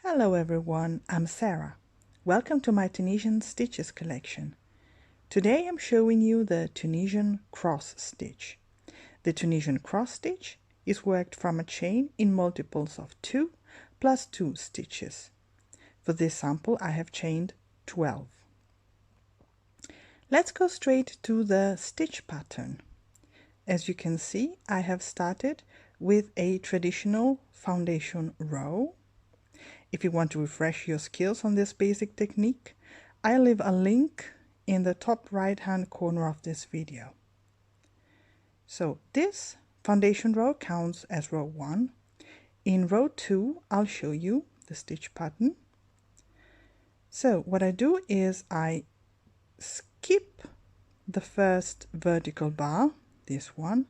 Hello everyone, I'm Sarah. Welcome to my Tunisian Stitches collection. Today I'm showing you the Tunisian Cross Stitch. The Tunisian Cross Stitch is worked from a chain in multiples of 2 plus 2 stitches. For this sample I have chained 12. Let's go straight to the stitch pattern. As you can see, I have started with a traditional foundation row. If you want to refresh your skills on this basic technique, I'll leave a link in the top right hand corner of this video. So this foundation row counts as row 1. In row 2, I'll show you the stitch pattern. So what I do is I skip the first vertical bar, this one,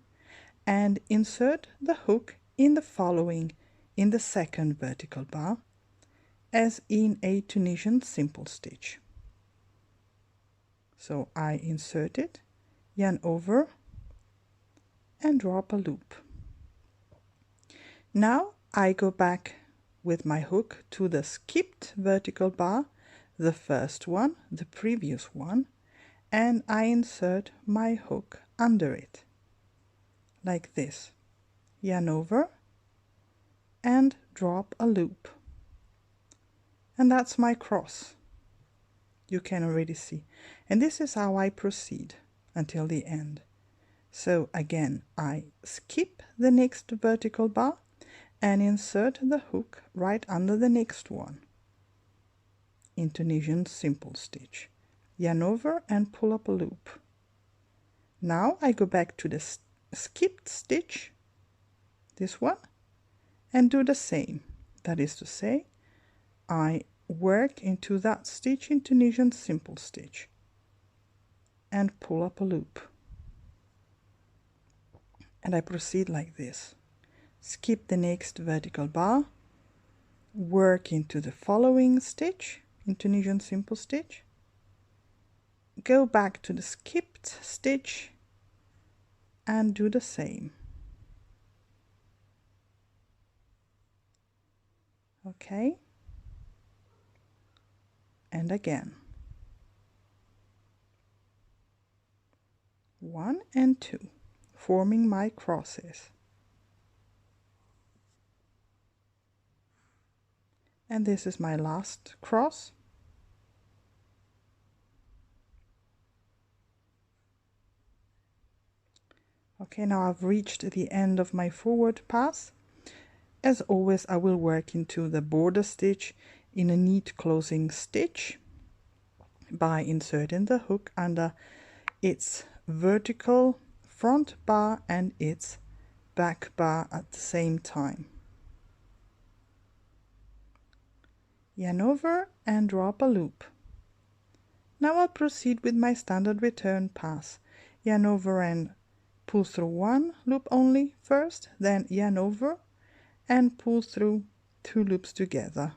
and insert the hook in the second vertical bar, as in a Tunisian simple stitch. So I insert it, yarn over, and drop a loop. Now I go back with my hook to the skipped vertical bar, the first one, the previous one, and I insert my hook under it, like this. Yarn over and drop a loop. And that's my cross. You can already see. And this is how I proceed until the end. So again, I skip the next vertical bar and insert the hook right under the next one in Tunisian simple stitch. Yarn over and pull up a loop. Now I go back to the skipped stitch, this one, and do the same. That is to say, I work into that stitch in Tunisian simple stitch and pull up a loop. And I proceed like this. Skip the next vertical bar, work into the following stitch in Tunisian simple stitch, go back to the skipped stitch and do the same. Okay. And again. 1 and 2, forming my crosses. And this is my last cross. Okay, now I've reached the end of my forward pass. As always, I will work into the border stitch in a neat closing stitch by inserting the hook under its vertical front bar and its back bar at the same time. Yarn over and drop a loop. Now I'll proceed with my standard return pass. Yarn over and pull through one loop only first, then yarn over and pull through 2 loops together.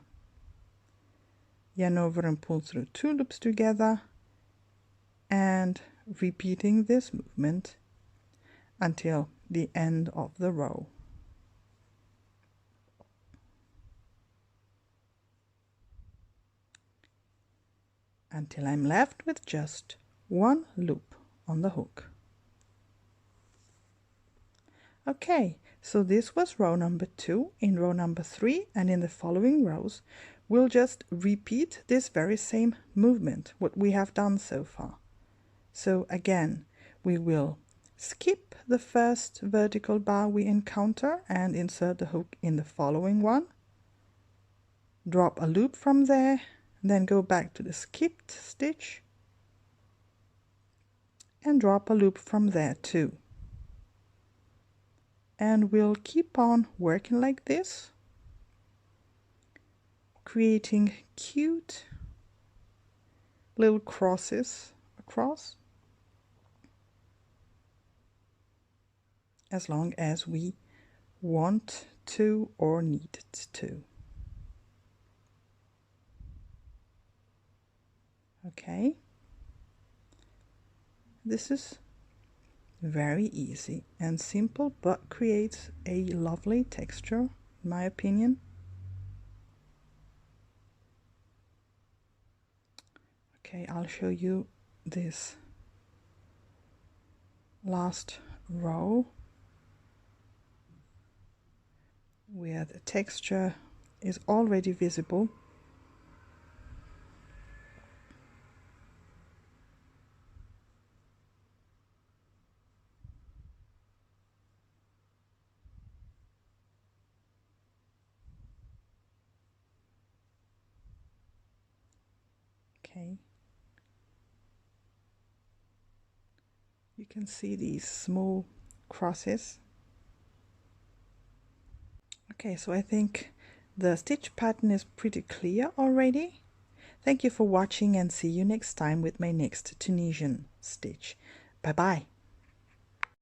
Yarn over and pull through 2 loops together, and repeating this movement until the end of the row. Until I'm left with just 1 loop on the hook. Okay, so this was row number 2. In row number 3 and in the following rows, we'll just repeat this very same movement, what we have done so far. So again, we will skip the first vertical bar we encounter and insert the hook in the following one. Drop a loop from there, then go back to the skipped stitch and drop a loop from there too. And we'll keep on working like this, creating cute little crosses across, as long as we want to or need it to. Okay, this is very easy and simple, but creates a lovely texture, in my opinion. Okay, I'll show you this last row where the texture is already visible. Okay, you can see these small crosses. Okay, so I think the stitch pattern is pretty clear already. Thank you for watching and see you next time with my next Tunisian stitch. Bye bye.